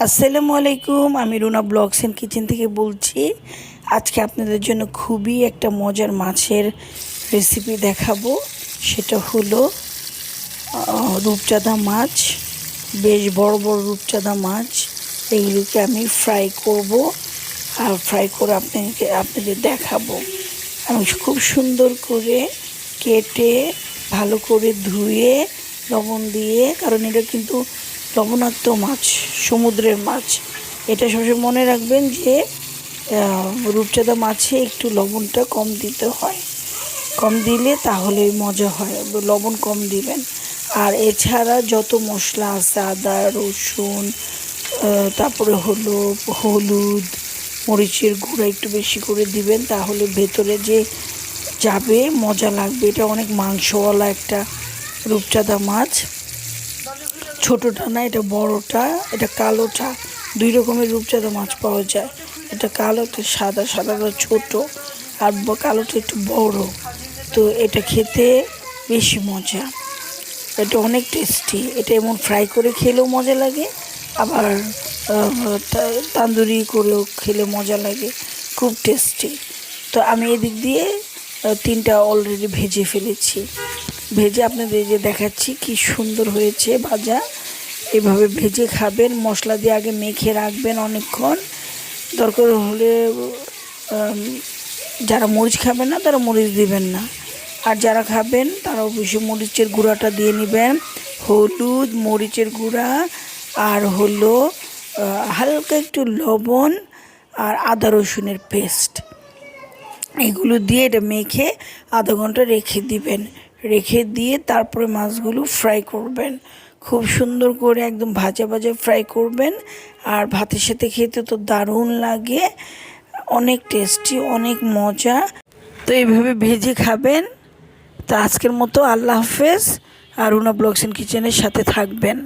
আসসালামু আলাইকুম, আমি রুনা ব্লগস এন্ড কিচেন থেকে বলছি। আজকে আপনাদের জন্য খুবই একটা মজার মাছের রেসিপি দেখাবো। সেটা হলো রূপচাঁদা মাছ। বেশ বড় বড় রূপচাঁদা মাছ, এইগুলোকে আমি ফ্রাই করব। আর ফ্রাই করে আপনাদের দেখাবো। আমি খুব সুন্দর করে কেটে ভালো করে ধুয়ে লবণ দিয়ে, কারণ এটা কিন্তু লবণাক্ত মাছ, সমুদ্রের মাছ। এটা সবসময় মনে রাখবেন যে রূপচাঁদা মাছে একটু লবণটা কম দিতে হয়, কম দিলে তাহলে মজা হয়, লবণ কম দিবেন। আর এছাড়া যত মশলা আছে, আদা রসুন, তারপরে হলো হলুদ, মরিচের গুঁড়া একটু বেশি করে দিবেন, তাহলে ভেতরে যে যাবে মজা লাগবে। এটা অনেক মাংসওয়ালা একটা রূপচাঁদা মাছ। ছোটোটা না, এটা বড়টা, এটা কালোটা। দুই রকমের রূপচাঁদা মাছ পাওয়া যায়। এটা কালোটা সাদা, সাদাটা ছোটো, আর কালোটা একটু বড়। তো এটা খেতে বেশি মজা, এটা অনেক টেস্টি। এটা এমন ফ্রাই করে খেলেও মজা লাগে, আবার তান্দুরি করেও খেলে মজা লাগে, খুব টেস্টি। তো আমি এদিক দিয়ে তিনটা অলরেডি ভেজে ফেলেছি। ভেজে আপনাদের যে দেখাচ্ছি কি সুন্দর হয়েছে ভাজা। এভাবে ভেজে খাবেন, মশলা দিয়ে আগে মেখে রাখবেন অনেকক্ষণ। দরকার হলে যারা মরিচ খাবেন না তারা মরিচ দিবেন না, আর যারা খাবেন তারা অবশ্যই মরিচের গুঁড়াটা দিয়ে নেবেন। হলুদ, মরিচের গুঁড়া, আর হলো হালকা একটু লবণ, আর আদা রসুনের পেস্ট, এগুলো দিয়ে এটা মেখে আধা ঘন্টা রেখে দিবেন। রেখে দিয়ে তারপরে মাছগুলো ফ্রাই করবেন, খুব সুন্দর করে একদম ভাজা ভাজা ফ্রাই করবেন। আর ভাতের সাথে খেতে তো দারুণ লাগে, অনেক টেস্টি, অনেক মজা। তো এইভাবে ভেজে খাবেন। তো আজকের মতো আল্লাহ হাফেজ, আর রুনা ব্লগস এন্ড কিচেনের সাথে থাকবেন।